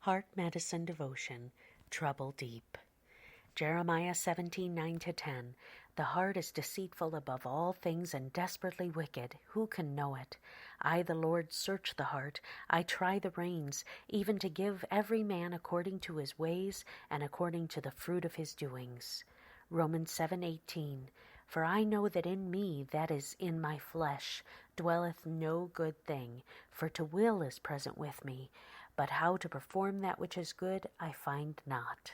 Heart Medicine Devotion, Trouble Deep. Jeremiah 17:9-10. The heart is deceitful above all things and desperately wicked. Who can know it? I, the Lord, search the heart. I try the reins, even to give every man according to his ways and according to the fruit of his doings. Romans 7:18. For I know that in me, that is, in my flesh, dwelleth no good thing, for to will is present with me, but how to perform that which is good I find not.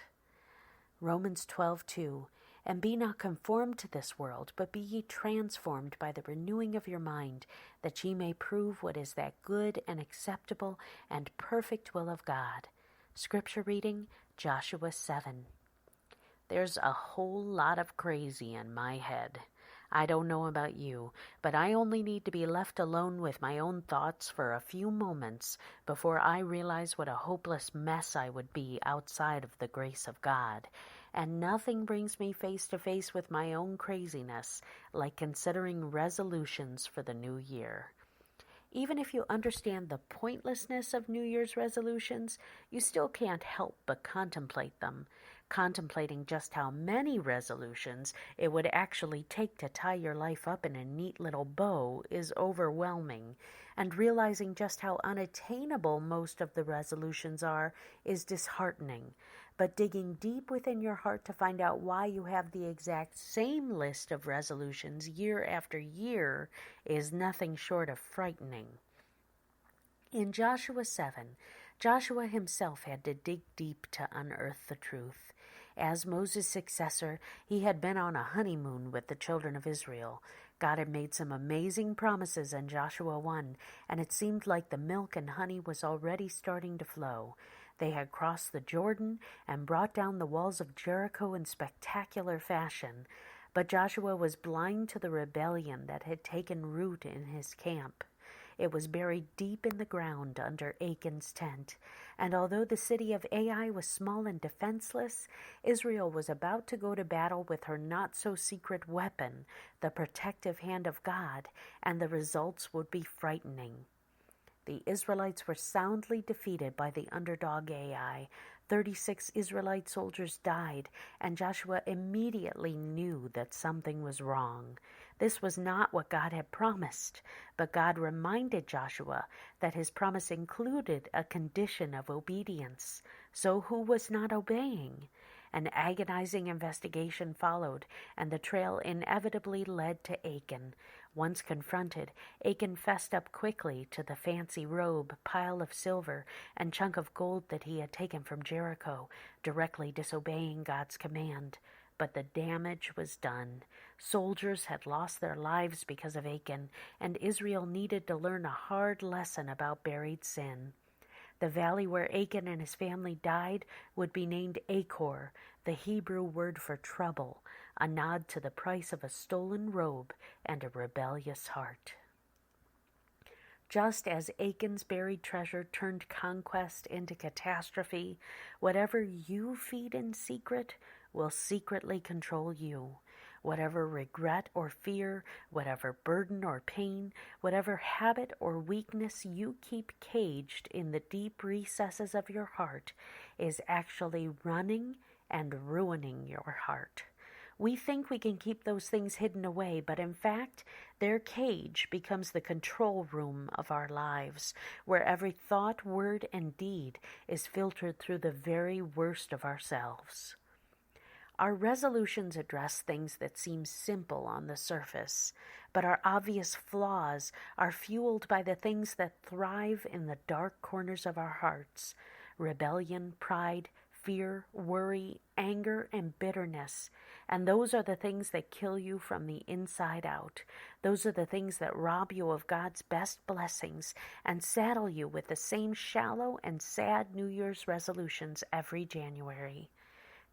Romans 12:2. And be not conformed to this world, but be ye transformed by the renewing of your mind, that ye may prove what is that good and acceptable and perfect will of God. Scripture reading, Joshua 7. There's a whole lot of crazy in my head. I don't know about you, but I only need to be left alone with my own thoughts for a few moments before I realize what a hopeless mess I would be outside of the grace of God. And nothing brings me face to face with my own craziness like considering resolutions for the new year. Even if you understand the pointlessness of New Year's resolutions, you still can't help but contemplate them. Contemplating just how many resolutions it would actually take to tie your life up in a neat little bow is overwhelming, and realizing just how unattainable most of the resolutions are is disheartening. But digging deep within your heart to find out why you have the exact same list of resolutions year after year is nothing short of frightening. In Joshua 7, Joshua himself had to dig deep to unearth the truth. As Moses' successor, he had been on a honeymoon with the children of Israel. God had made some amazing promises in Joshua 1, and it seemed like the milk and honey was already starting to flow. They had crossed the Jordan and brought down the walls of Jericho in spectacular fashion. But Joshua was blind to the rebellion that had taken root in his camp. It was buried deep in the ground under Achan's tent, and although the city of Ai was small and defenseless, Israel was about to go to battle with her not-so-secret weapon, the protective hand of God, and the results would be frightening. The Israelites were soundly defeated by the underdog Ai. 36 Israelite soldiers died, and Joshua immediately knew that something was wrong. This was not what God had promised, but God reminded Joshua that his promise included a condition of obedience. So who was not obeying? An agonizing investigation followed, and the trail inevitably led to Achan. Once confronted, Achan fessed up quickly to the fancy robe, pile of silver, and chunk of gold that he had taken from Jericho, directly disobeying God's command. But the damage was done. Soldiers had lost their lives because of Achan, and Israel needed to learn a hard lesson about buried sin. The valley where Achan and his family died would be named Achor, the Hebrew word for trouble, a nod to the price of a stolen robe and a rebellious heart. Just as Achan's buried treasure turned conquest into catastrophe, whatever you feed in secret will secretly control you. Whatever regret or fear, whatever burden or pain, whatever habit or weakness you keep caged in the deep recesses of your heart is actually running and ruining your heart. We think we can keep those things hidden away, but in fact, their cage becomes the control room of our lives, where every thought, word, and deed is filtered through the very worst of ourselves. Our resolutions address things that seem simple on the surface, but our obvious flaws are fueled by the things that thrive in the dark corners of our hearts: rebellion, pride, fear, worry, anger, and bitterness. And those are the things that kill you from the inside out. Those are the things that rob you of God's best blessings and saddle you with the same shallow and sad New Year's resolutions every January.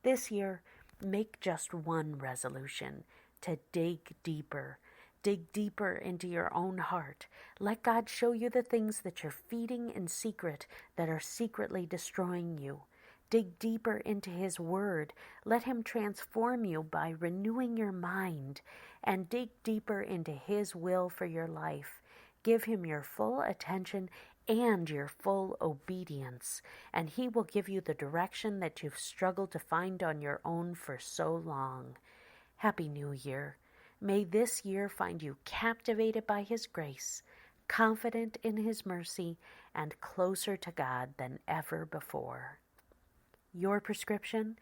This year, make just one resolution: to dig deeper. Dig deeper into your own heart. Let God show you the things that you're feeding in secret that are secretly destroying you. Dig deeper into His Word. Let Him transform you by renewing your mind. And dig deeper into His will for your life. Give Him your full attention and your full obedience, and He will give you the direction that you've struggled to find on your own for so long. Happy New Year. May this year find you captivated by His grace, confident in His mercy, and closer to God than ever before. Your prescription?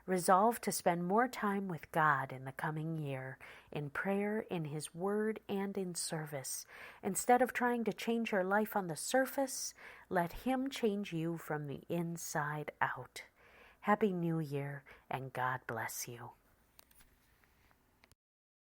Resolve to spend more time with God in the coming year, in prayer, in His Word, and in service. Instead of trying to change your life on the surface, let Him change you from the inside out. Happy New Year, and God bless you.